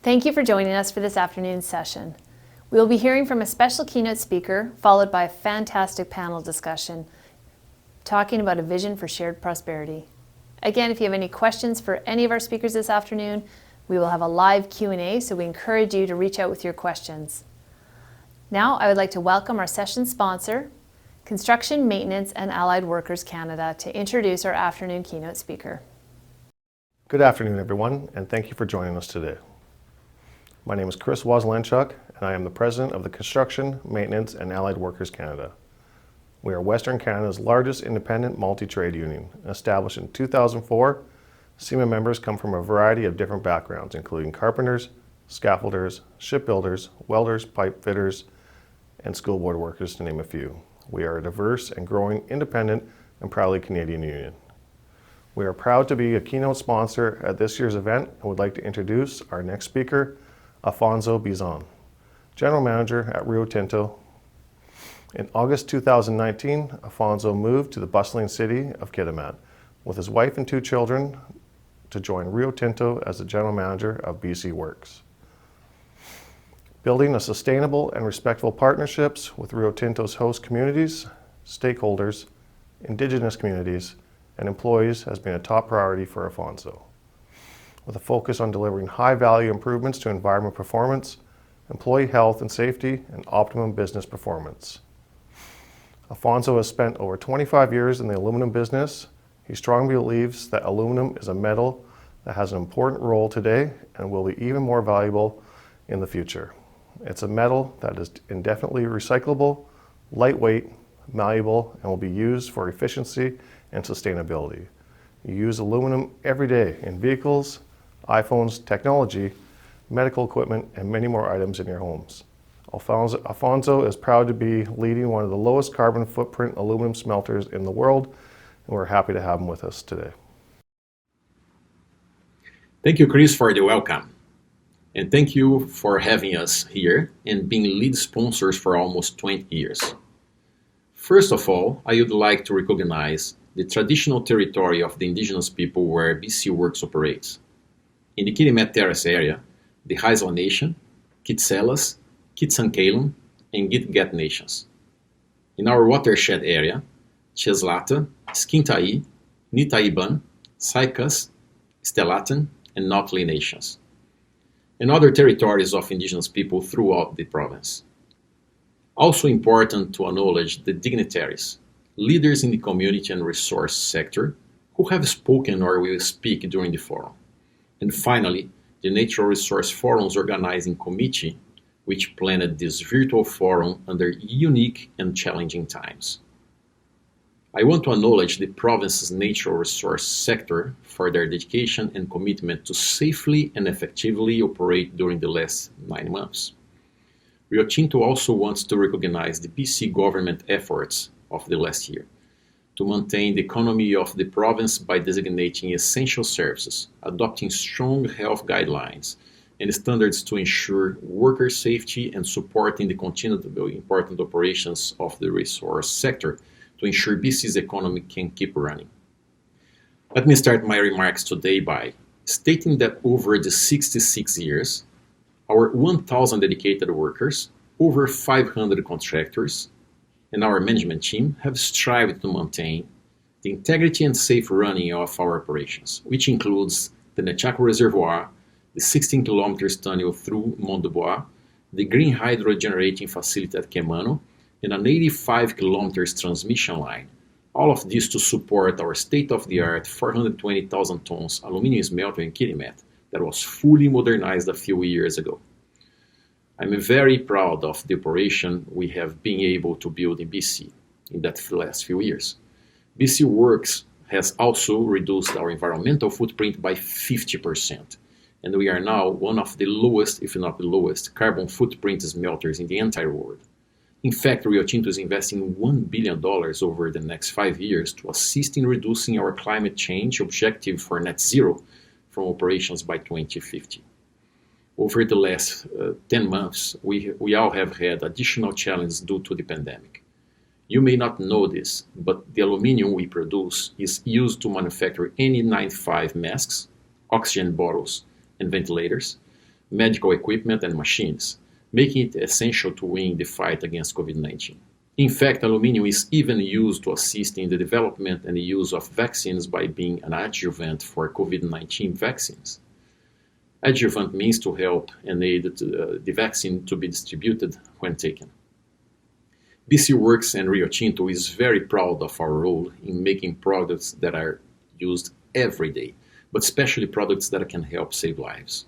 Thank you for joining us for this afternoon's session. We will be hearing from a special keynote speaker, followed by a fantastic panel discussion, talking about a vision for shared prosperity. Again, if you have any questions for any of our speakers this afternoon, we will have a live Q&A, so we encourage you to reach out with your questions. Now, I would like to welcome our session sponsor, Construction, Maintenance and Allied Workers Canada, to introduce our afternoon keynote speaker. Good afternoon, everyone, and thank you for joining us today. My name is Chris Wozlenchuk, and I am the President of the Construction, Maintenance and Allied Workers Canada. We are Western Canada's largest independent multi-trade union. Established in 2004, CIMA members come from a variety of different backgrounds, including carpenters, scaffolders, shipbuilders, welders, pipe fitters, and school board workers, to name a few. We are a diverse and growing independent and proudly Canadian union. We are proud to be a keynote sponsor at this year's event and would like to introduce our next speaker, Affonso Bizon, General Manager at Rio Tinto. In August 2019, Affonso moved to the bustling city of Kitimat with his wife and 2 children to join Rio Tinto as the General Manager of BC Works. Building a sustainable and respectful partnerships with Rio Tinto's host communities, stakeholders, Indigenous communities, and employees has been a top priority for Affonso, with a focus on delivering high-value improvements to environment performance, employee health and safety, and optimum business performance. Affonso has spent over 25 years in the aluminum business. He strongly believes that aluminum is a metal that has an important role today and will be even more valuable in the future. It's a metal that is indefinitely recyclable, lightweight, malleable, and will be used for efficiency and sustainability. You use aluminum every day in vehicles, iPhones, technology, medical equipment, and many more items in your homes. Affonso is proud to be leading one of the lowest carbon footprint aluminum smelters in the world, and we're happy to have him with us today. Thank you, Chris, for the welcome. And thank you for having us here and being lead sponsors for almost 20 years. First of all, I would like to recognize the traditional territory of the Indigenous people where BC Works operates. In the Kitimat Terrace area, the Haisla Nation, Kitselas, Kitsankalum, and Gitgat nations. In our watershed area, Cheslata, Skintai, Nitaiban, Saikas, Stelatan, and Notley nations, and other territories of Indigenous people throughout the province. Also important to acknowledge the dignitaries, leaders in the community and resource sector who have spoken or will speak during the forum. And finally, the Natural Resource Forum's organizing committee, which planned this virtual forum under unique and challenging times. I want to acknowledge the province's natural resource sector for their dedication and commitment to safely and effectively operate during the last 9 months. Rio Tinto also wants to recognize the BC government efforts of the last year to maintain the economy of the province by designating essential services, adopting strong health guidelines and standards to ensure worker safety, and supporting the continued important operations of the resource sector to ensure BC's economy can keep running. Let me start my remarks today by stating that over the 66 years, our 1,000 dedicated workers, over 500 contractors, and our management team have strived to maintain the integrity and safe running of our operations, which includes the Nechaco Reservoir, the 16 kilometers tunnel through Mont du Bois, the green hydro generating facility at Quemano, and an 85 kilometers transmission line. All of this to support our state-of-the-art 420,000 tons aluminum smelter in Kitimat that was fully modernized a few years ago. I'm very proud of the operation we have been able to build in BC in that last few years. BC Works has also reduced our environmental footprint by 50%, and we are now one of the lowest, if not the lowest, carbon footprint smelters in the entire world. In fact, Rio Tinto is investing $1 billion over the next 5 years to assist in reducing our climate change objective for net zero from operations by 2050. Over the last 10 months, we all have had additional challenges due to the pandemic. You may not know this, but the aluminum we produce is used to manufacture N95 masks, oxygen bottles, and ventilators, medical equipment and machines, making it essential to win the fight against COVID-19. In fact, aluminum is even used to assist in the development and the use of vaccines by being an adjuvant for COVID-19 vaccines. Adjuvant means to help and aid the vaccine to be distributed when taken. BC Works and Rio Tinto is very proud of our role in making products that are used every day, but especially products that can help save lives.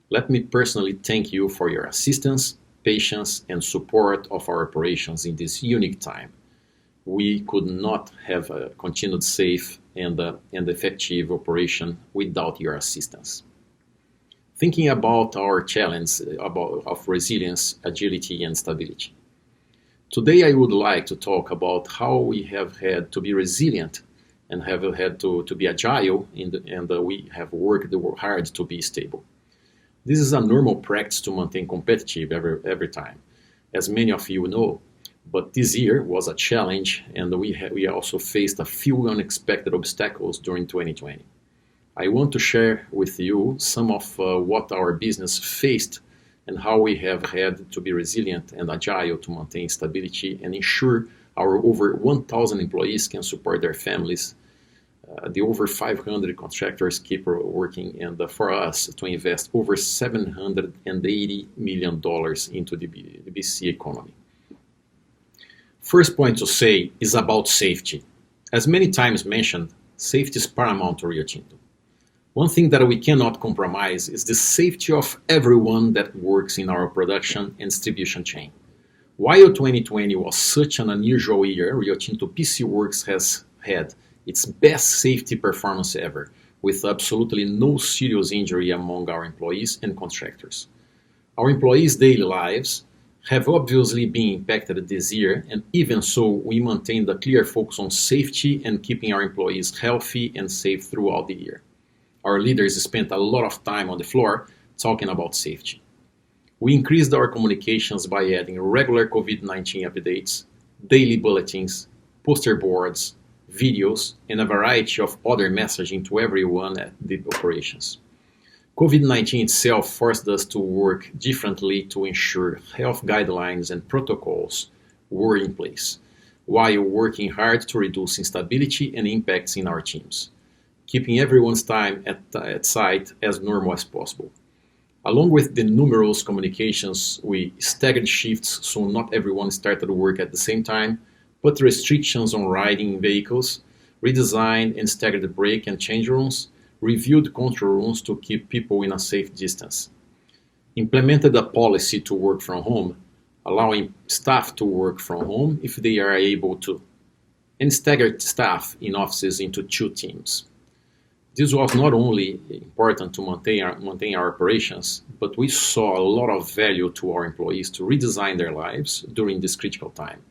Let me personally thank you for your assistance, patience, and support of our operations in this unique time. We could not have a continued safe and effective operation without your assistance. Thinking about our challenge of resilience, agility, and stability. Today I would like to talk about how we have had to be resilient and have had to be agile and we have worked hard to be stable. This is a normal practice to maintain competitive every time, as many of you know, but this year was a challenge and we also faced a few unexpected obstacles during 2020. I want to share with you some of what our business faced and how we have had to be resilient and agile to maintain stability and ensure our over 1,000 employees can support their families, the over 500 contractors keep working, and for us to invest over $780 million into the BC economy. First point to say is about safety. As many times mentioned, safety is paramount to Rio Tinto. One thing that we cannot compromise is the safety of everyone that works in our production and distribution chain. While 2020 was such an unusual year, Rio Tinto BC Works has had its best safety performance ever, with absolutely no serious injury among our employees and contractors. Our employees' daily lives have obviously been impacted this year, and even so, we maintained a clear focus on safety and keeping our employees healthy and safe throughout the year. Our leaders spent a lot of time on the floor talking about safety. We increased our communications by adding regular COVID-19 updates, daily bulletins, poster boards, videos, and a variety of other messaging to everyone at the operations. COVID-19 itself forced us to work differently to ensure health guidelines and protocols were in place, while working hard to reduce instability and impacts in our teams, keeping everyone's time at site as normal as possible. Along with the numerous communications, we staggered shifts so not everyone started work at the same time, put restrictions on riding vehicles, redesigned and staggered break and change rooms, reviewed control rooms to keep people in a safe distance, implemented a policy to work from home, allowing staff to work from home if they are able to, and staggered staff in offices into 2 teams. This was not only important to maintain our operations, but we saw a lot of value to our employees to redesign their lives during this critical time,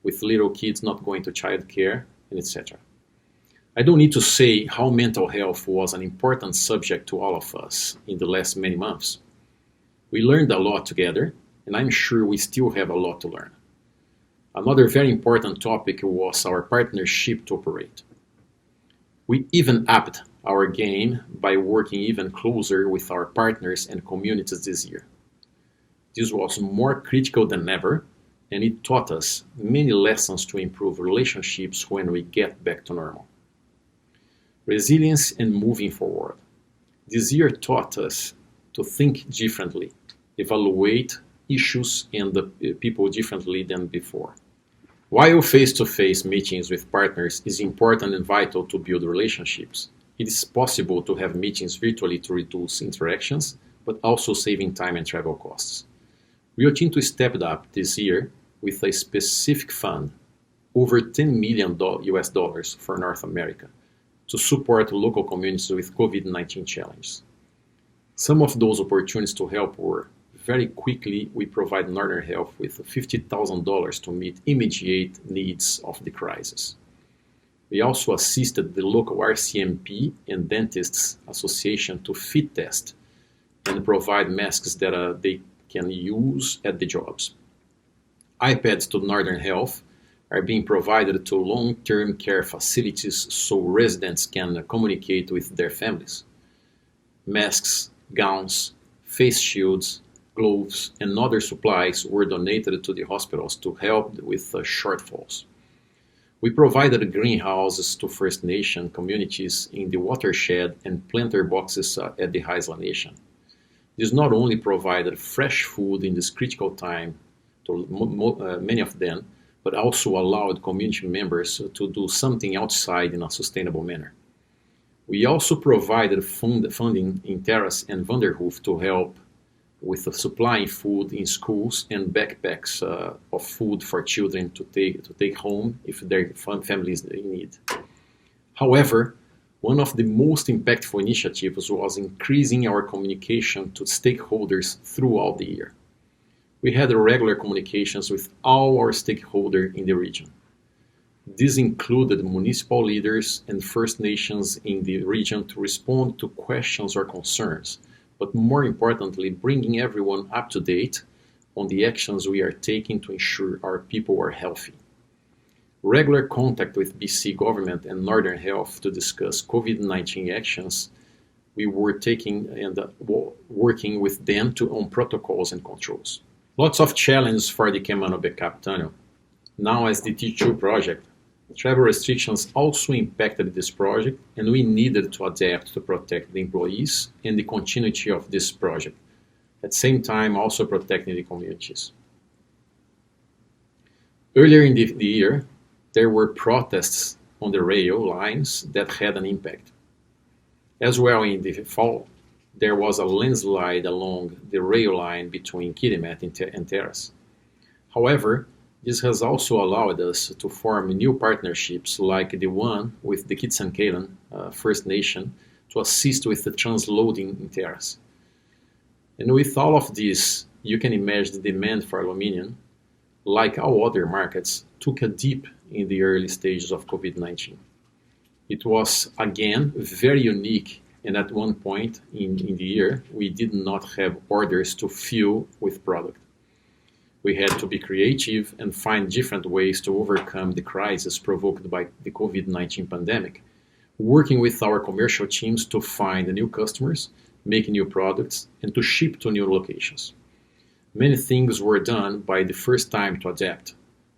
with little kids not going to childcare, and etc. I don't need to say how mental health was an important subject to all of us in the last many months. We learned a lot together, and I'm sure we still have a lot to learn. Another very important topic was our partnership to operate. We even upped our game by working even closer with our partners and communities this year. This was more critical than ever, and it taught us many lessons to improve relationships when we get back to normal. Resilience and moving forward. This year taught us to think differently, evaluate issues and the people differently than before. While face-to-face meetings with partners is important and vital to build relationships, it is possible to have meetings virtually to reduce interactions, but also saving time and travel costs. Rio Tinto stepped up this year with a specific fund, over $10 million US for North America, to support local communities with COVID-19 challenges. Some of those opportunities to help were, very quickly, we provide Northern Health with $50,000 to meet immediate needs of the crisis. We also assisted the local RCMP and Dentists Association to fit test and provide masks that they can use at the jobs. iPads to Northern Health are being provided to long-term care facilities so residents can communicate with their families. Masks, gowns, face shields, gloves, and other supplies were donated to the hospitals to help with shortfalls. We provided greenhouses to First Nation communities in the watershed and planter boxes at the Haisla Nation. This not only provided fresh food in this critical time to many of them, but also allowed community members to do something outside in a sustainable manner. We also provided funding in Terrace and Vanderhoof to help with supplying food in schools and backpacks of food for children to take home if their families in need. However, one of the most impactful initiatives was increasing our communication to stakeholders throughout the year. We had regular communications with all our stakeholders in the region. This included municipal leaders and First Nations in the region to respond to questions or concerns, but more importantly, bringing everyone up to date on the actions we are taking to ensure our people are healthy. Regular contact with BC government and Northern Health to discuss COVID-19 actions we were taking and working with them on protocols and controls. Lots of challenges for the Kemano Backup Tunnel. Now as the T2 project, travel restrictions also impacted this project, and we needed to adapt to protect the employees and the continuity of this project, at the same time also protecting the communities. Earlier in the year, there were protests on the rail lines that had an impact. As well in the fall, there was a landslide along the rail line between Kirimet and Terrace. However, this has also allowed us to form new partnerships like the one with the Kitsankalan First Nation to assist with the transloading in Terrace. And with all of this, you can imagine the demand for aluminium, like all other markets, took a dip in the early stages of COVID-19. It was, again, very unique, and at one point in the year, we did not have orders to fill with product. We had to be creative and find different ways to overcome the crisis provoked by the COVID-19 pandemic, working with our commercial teams to find new customers, make new products, and to ship to new locations. Many things were done by the first time to adapt.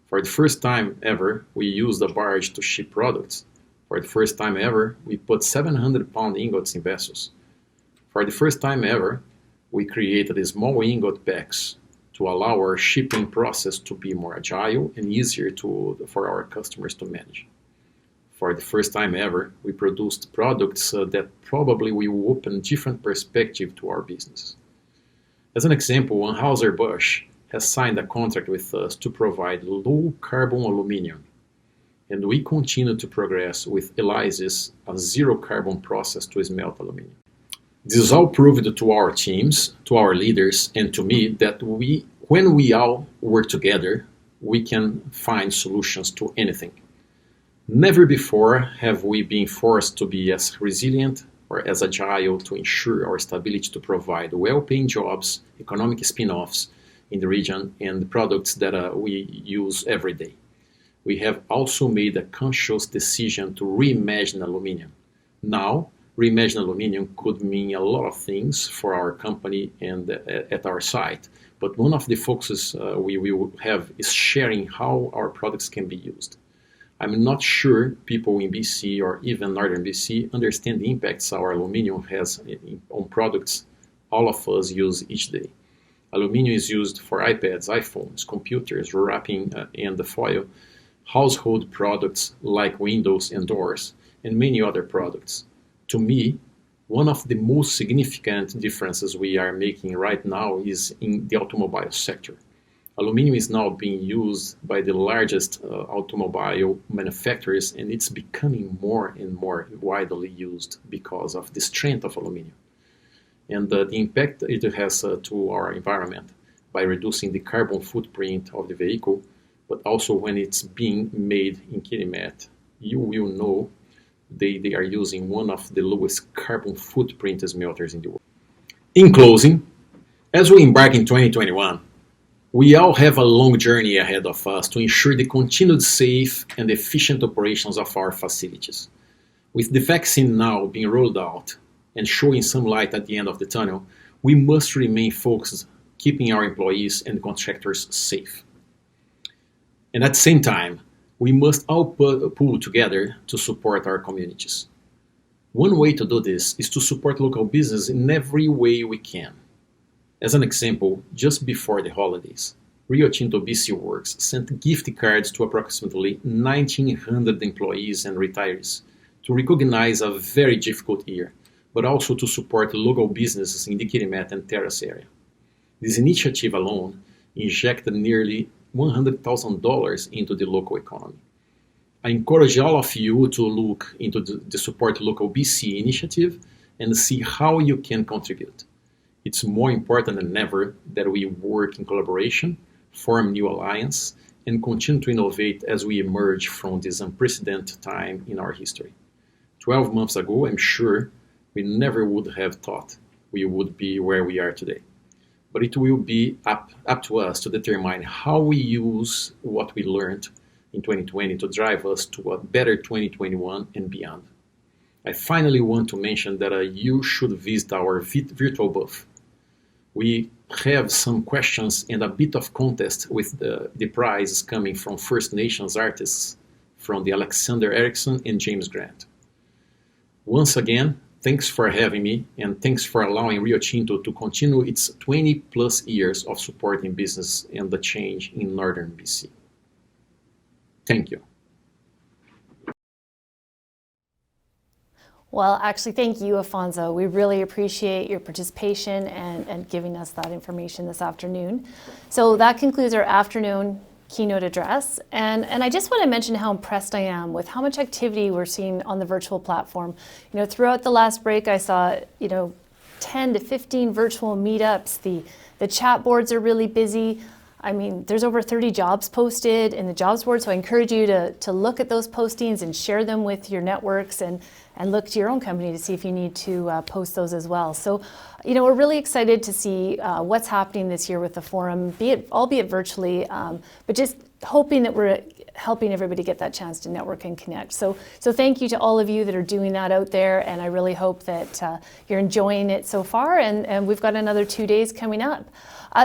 For the first time ever, we used a barge to ship products. For the first time ever, we put 700-pound ingots in vessels. For the first time ever, we created small ingot packs to allow our shipping process to be more agile and easier for our customers to manage. For the first time ever, we produced products that probably will open different perspective to our business. As an example, Anheuser-Busch has signed a contract with us to provide low-carbon aluminum, and we continue to progress with ELYSIS, a zero-carbon process to smelt aluminum. This all proved to our teams, to our leaders, and to me that when we all work together, we can find solutions to anything. Never before have we been forced to be as resilient or as agile to ensure our stability to provide well-paying jobs, economic spin-offs in the region, and the products that we use every day. We have also made a conscious decision to reimagine aluminum. Now, reimagine aluminum could mean a lot of things for our company and at our site, but one of the focuses we will have is sharing how our products can be used. I'm not sure people in BC or even Northern BC understand the impacts our aluminum has on products all of us use each day. Aluminum is used for iPads, iPhones, computers, wrapping and the foil, household products like windows and doors, and many other products. To me, one of the most significant differences we are making right now is in the automobile sector. Aluminum is now being used by the largest automobile manufacturers, and it's becoming more and more widely used because of the strength of aluminum and the impact it has to our environment by reducing the carbon footprint of the vehicle, but also when it's being made in Kirimet, you will know they are using one of the lowest carbon footprint smelters in the world. In closing, as we embark in 2021, we all have a long journey ahead of us to ensure the continued safe and efficient operations of our facilities. With the vaccine now being rolled out and showing some light at the end of the tunnel, we must remain focused, keeping our employees and contractors safe. And at the same time, we must all pull together to support our communities. One way to do this is to support local business in every way we can. As an example, just before the holidays, Rio Tinto BC Works sent gift cards to approximately 1,900 employees and retirees to recognize a very difficult year, but also to support local businesses in the Kirimet and Terrace area. This initiative alone injected nearly $100,000 into the local economy. I encourage all of you to look into the Support Local BC initiative and see how you can contribute. It's more important than ever that we work in collaboration, form new alliances, and continue to innovate as we emerge from this unprecedented time in our history. 12 months ago, I'm sure we never would have thought we would be where we are today. But it will be up to us to determine how we use what we learned in 2020 to drive us to a better 2021 and beyond. I finally want to mention that you should visit our virtual booth. We have some questions and a bit of contest with the prizes coming from First Nations artists from the Alexander Erickson and James Grant. Once again, thanks for having me, and thanks for allowing Rio Tinto to continue its 20 plus years of supporting business and the change in Northern BC. Thank you. Well, actually, thank you, Affonso. We really appreciate your participation and giving us that information this afternoon. So that concludes our afternoon keynote address. And I just want to mention how impressed I am with how much activity we're seeing on the virtual platform. Throughout the last break, I saw, 10 to 15 virtual meetups. The chat boards are really busy. I mean, there's over 30 jobs posted in the jobs board, so I encourage you to look at those postings and share them with your networks and look to your own company to see if you need to post those as well. So, we're really excited to see what's happening this year with the forum, albeit virtually, but just hoping that we're helping everybody get that chance to network and connect. So thank you to all of you that are doing that out there, and I really hope that you're enjoying it so far, and we've got another 2 days coming up.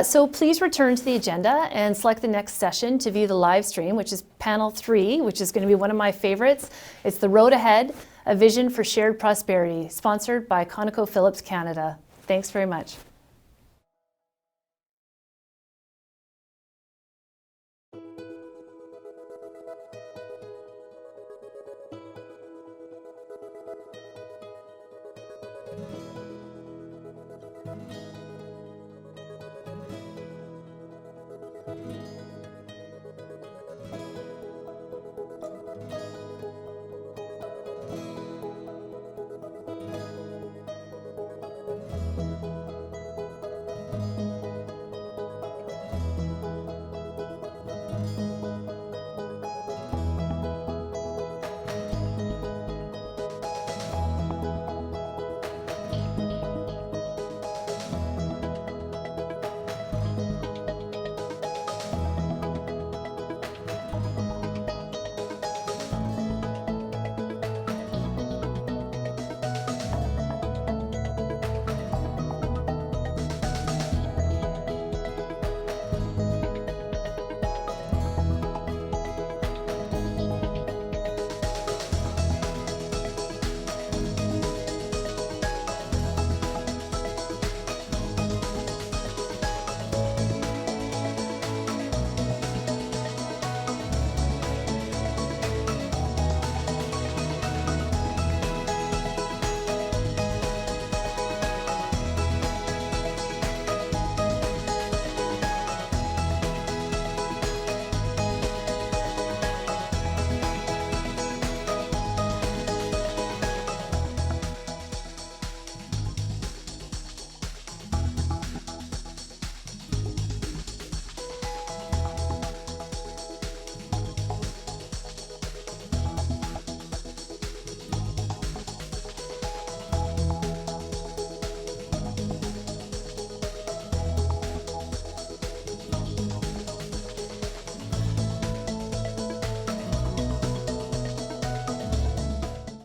So please return to the agenda and select the next session to view the live stream, which is panel 3, which is going to be one of my favorites. It's The Road Ahead, A Vision for Shared Prosperity, sponsored by ConocoPhillips Canada. Thanks very much.